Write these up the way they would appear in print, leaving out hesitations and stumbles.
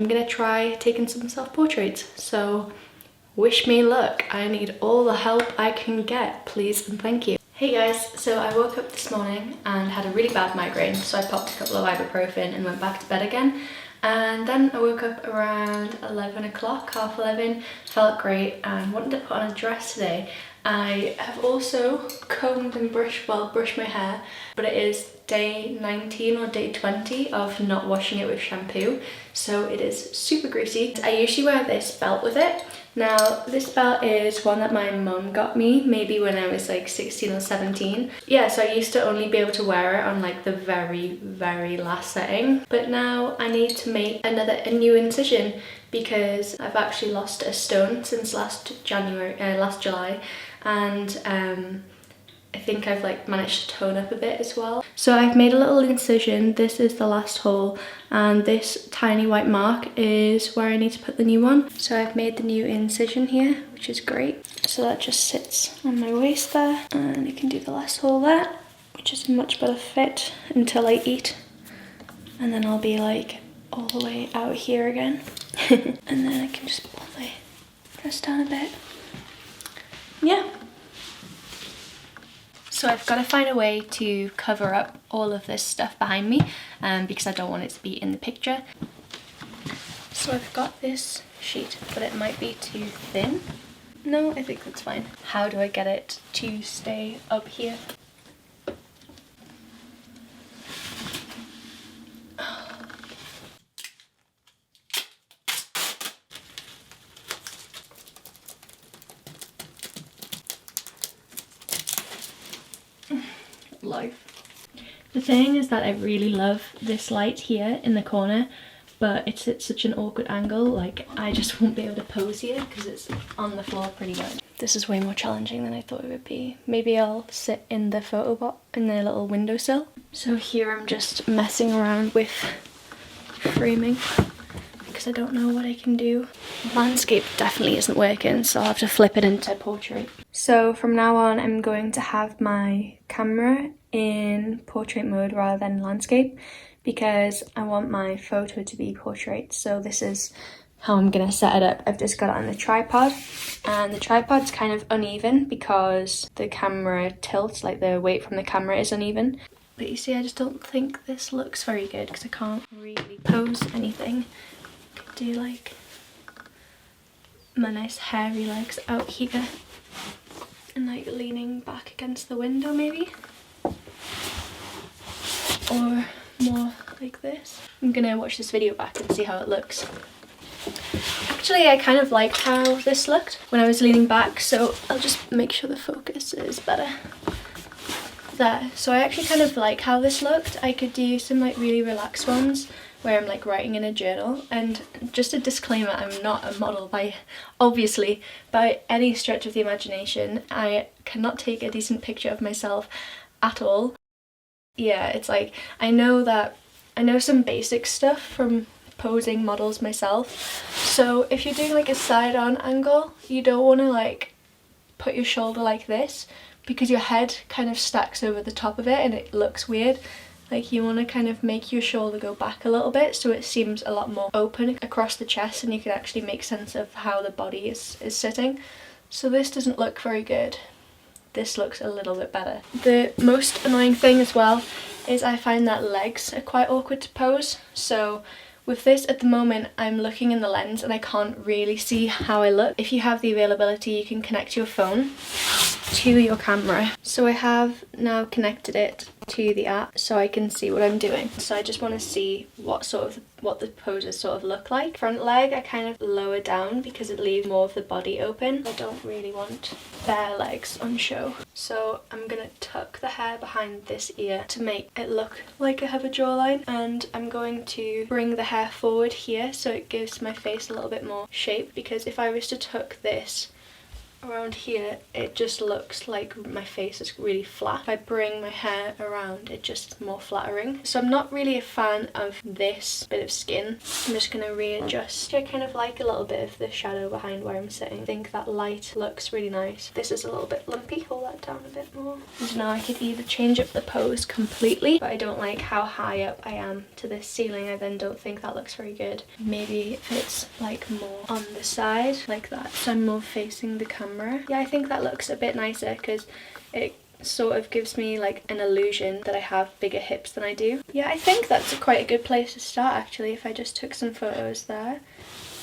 I'm gonna try taking some self-portraits, so wish me luck. I need all the help I can get, please and thank you. Hey guys, so I woke up this morning and had a really bad migraine, so I popped a couple of ibuprofen and went back to bed again. And then I woke up around 11 o'clock, half 11, felt great and wanted to put on a dress today. I have also combed and brushed my hair, but it is day 19 or day 20 of not washing it with shampoo, so it is super greasy. I usually wear this belt with it. Now this belt is one that my mum got me maybe when I was like 16 or 17. Yeah, so I used to only be able to wear it on like the very last setting, but now I need to make a new incision because I've actually lost a stone since last July, and I think I've like managed to tone up a bit as well. So I've made a little incision. This is the last hole, and this tiny white mark is where I need to put the new one. So I've made the new incision here, which is great. So that just sits on my waist there, and you can do the last hole there, which is a much better fit until I eat. And then I'll be like all the way out here again. And then I can just pull my dress down a bit. Yeah. So I've got to find a way to cover up all of this stuff behind me because I don't want it to be in the picture. So I've got this sheet, but it might be too thin. No, I think that's fine. How do I get it to stay up here? Life. The thing is that I really love this light here in the corner, but it's at such an awkward angle, like I just won't be able to pose here because it's on the floor pretty good. This is way more challenging than I thought it would be. Maybe I'll sit in the photo box in the little windowsill. So here I'm just messing around with framing because I don't know what I can do. Landscape definitely isn't working, so I'll have to flip it into portrait. So from now on I'm going to have my camera in portrait mode rather than landscape because I want my photo to be portrait. So this is how I'm gonna set it up. I've just got it on the tripod, and the tripod's kind of uneven because the camera tilts, like the weight from the camera is uneven. But you see, I just don't think this looks very good because I can't really pose anything. I could do like my nice hairy legs out here and like leaning back against the window maybe, or more like this. I'm gonna watch this video back and see how it looks. Actually, I kind of liked how this looked when I was leaning back, so I'll just make sure the focus is better there. So I actually kind of like how this looked. I could do some like really relaxed ones where I'm like writing in a journal. And just a disclaimer, I'm not a model obviously by any stretch of the imagination. I cannot take a decent picture of myself at all. Yeah, it's like I know some basic stuff from posing models myself. So if you're doing like a side-on angle, you don't want to like put your shoulder like this because your head kind of stacks over the top of it and it looks weird. Like you want to kind of make your shoulder go back a little bit so it seems a lot more open across the chest and you can actually make sense of how the body is sitting. So this doesn't look very good. This looks a little bit better. The most annoying thing as well is I find that legs are quite awkward to pose. So with this at the moment I'm looking in the lens and I can't really see how I look. If you have the availability you can connect your phone to your camera. So I have now connected it to the app so I can see what I'm doing. So I just want to see what the poses sort of look like. Front leg I kind of lower down because it leaves more of the body open. I don't really want bare legs on show. So I'm gonna tuck the hair behind this ear to make it look like I have a jawline, and I'm going to bring the hair forward here so it gives my face a little bit more shape, because if I was to tuck this around here it just looks like my face is really flat. If I bring my hair around, it just more flattering. So I'm not really a fan of this bit of skin. I'm just going to readjust. I kind of like a little bit of the shadow behind where I'm sitting. I think that light looks really nice. This is a little bit lumpy. Pull that down a bit more. And now I could either change up the pose completely, but I don't like how high up I am to this ceiling. I then don't think that looks very good. Maybe if it's like more on the side like that, so I'm more facing the camera. Yeah, I think that looks a bit nicer because it sort of gives me like an illusion that I have bigger hips than I do. Yeah, I think that's quite a good place to start actually, if I just took some photos there.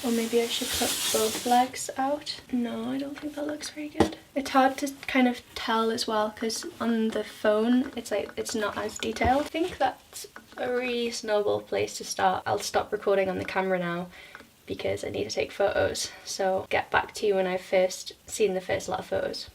Or maybe I should put both legs out. No, I don't think that looks very good. It's hard to kind of tell as well because on the phone it's like it's not as detailed. I think that's a reasonable place to start. I'll stop recording on the camera now because I need to take photos, so get back to you when I've first seen the first lot of photos.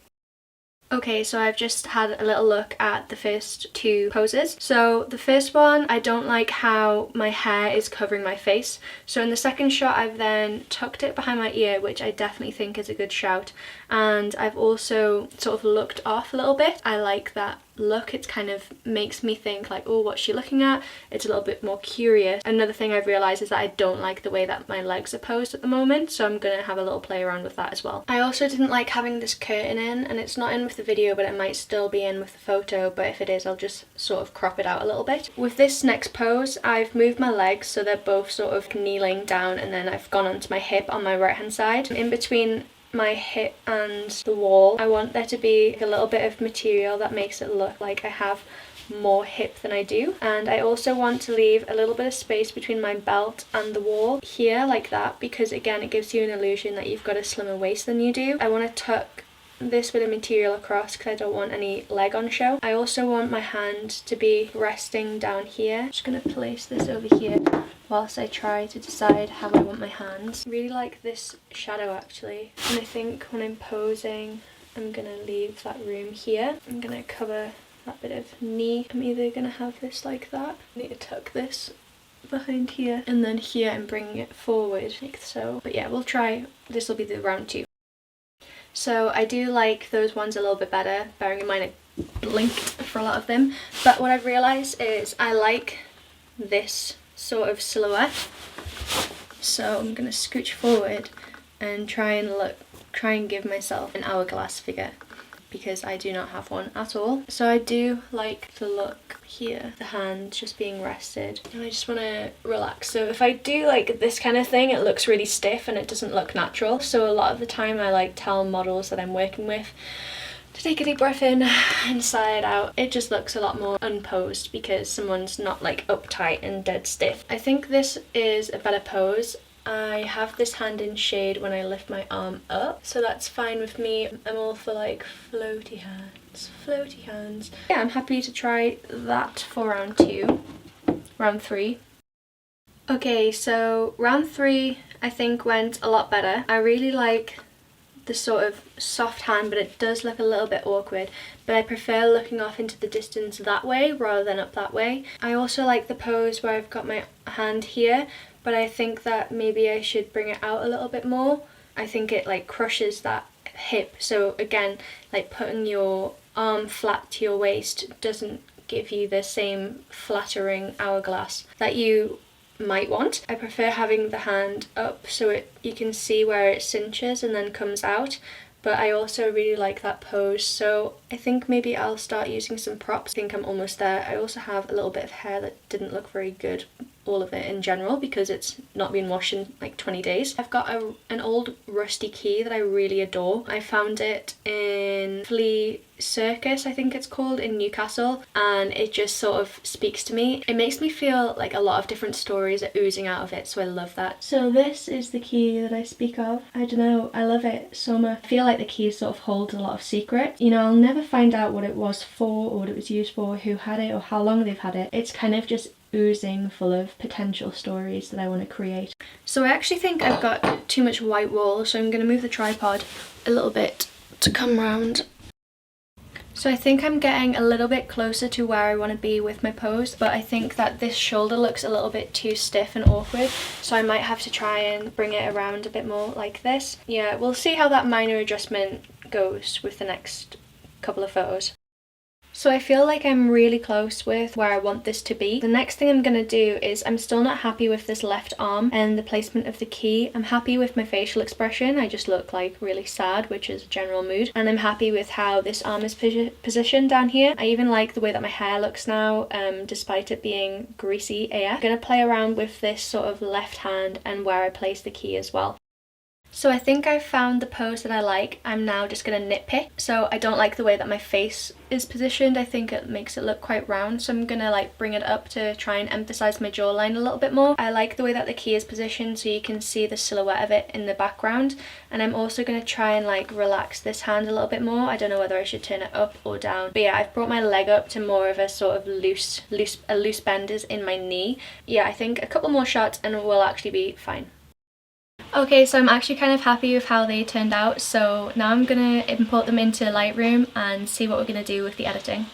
Okay, so I've just had a little look at the first two poses. So the first one, I don't like how my hair is covering my face. So in the second shot, I've then tucked it behind my ear, which I definitely think is a good shout. And I've also sort of looked off a little bit. I like that look. It kind of makes me think like, oh, what's she looking at? It's a little bit more curious. Another thing I've realized is that I don't like the way that my legs are posed at the moment, so I'm gonna have a little play around with that as well. I also didn't like having this curtain in, and it's not in with the video, but it might still be in with the photo, but if it is, I'll just sort of crop it out a little bit. With this next pose, I've moved my legs so they're both sort of kneeling down, and then I've gone onto my hip on my right hand side. In between my hip and the wall, I want there to be a little bit of material that makes it look like I have more hip than I do. And I also want to leave a little bit of space between my belt and the wall here like that, because again it gives you an illusion that you've got a slimmer waist than you do. I want to tuck this bit of material across because I don't want any leg on show. I also want my hand to be resting down here. I'm just going to place this over here whilst I try to decide how I want my hands. I really like this shadow actually, and I think when I'm posing I'm going to leave that room here. I'm going to cover that bit of knee. I'm either going to have this like that. I need to tuck this behind here, and then here I'm bringing it forward like so. But yeah, we'll try, this will be the round two. So I do like those ones a little bit better, bearing in mind I blinked for a lot of them. But what I've realised is I like this sort of silhouette. So I'm going to scooch forward and try and give myself an hourglass figure, because I do not have one at all. So I do like the look here, the hand just being rested, and I just want to relax. So if I do like this kind of thing, it looks really stiff and it doesn't look natural. So a lot of the time I like tell models that I'm working with to take a deep breath in and sigh it out. It just looks a lot more unposed because someone's not like uptight and dead stiff. I think this is a better pose. I have this hand in shade when I lift my arm up, so that's fine with me. I'm all for like floaty hands, floaty hands. Yeah, I'm happy to try that for round two. Round three. Okay, so round three I think went a lot better. I really like the sort of soft hand, but it does look a little bit awkward, but I prefer looking off into the distance that way rather than up that way. I also like the pose where I've got my hand here, but I think that maybe I should bring it out a little bit more. I think it like crushes that hip, so again, like putting your arm flat to your waist doesn't give you the same flattering hourglass that you might want. I prefer having the hand up so you can see where it cinches and then comes out, but I also really like that pose, so I think maybe I'll start using some props. I think I'm almost there. I also have a little bit of hair that didn't look very good, all of it in general, because it's not been washed in like 20 days. I've got an old rusty key that I really adore. I found it in Flea Circus, I think it's called, in Newcastle, and it just sort of speaks to me. It makes me feel like a lot of different stories are oozing out of it, so I love that. So this is the key that I speak of. I don't know, I love it so much. I feel like the key sort of holds a lot of secret. You know, I'll never find out what it was for or what it was used for, who had it or how long they've had it. It's kind of just oozing full of potential stories that I want to create. So I actually think I've got too much white wall, so I'm going to move the tripod a little bit to come round. So I think I'm getting a little bit closer to where I want to be with my pose, but I think that this shoulder looks a little bit too stiff and awkward, so I might have to try and bring it around a bit more like this. Yeah, we'll see how that minor adjustment goes with the next couple of photos. So I feel like I'm really close with where I want this to be. The next thing I'm going to do is, I'm still not happy with this left arm and the placement of the key. I'm happy with my facial expression. I just look like really sad, which is a general mood. And I'm happy with how this arm is positioned down here. I even like the way that my hair looks now, despite it being greasy AF. I'm going to play around with this sort of left hand and where I place the key as well. So I think I've found the pose that I like. I'm now just going to nitpick. So I don't like the way that my face is positioned. I think it makes it look quite round. So I'm going to like bring it up to try and emphasize my jawline a little bit more. I like the way that the key is positioned so you can see the silhouette of it in the background. And I'm also going to try and like relax this hand a little bit more. I don't know whether I should turn it up or down. But yeah, I've brought my leg up to more of a sort of loose bend is in my knee. Yeah, I think a couple more shots and we'll actually be fine. Okay, so I'm actually kind of happy with how they turned out, so now I'm gonna import them into Lightroom and see what we're gonna do with the editing.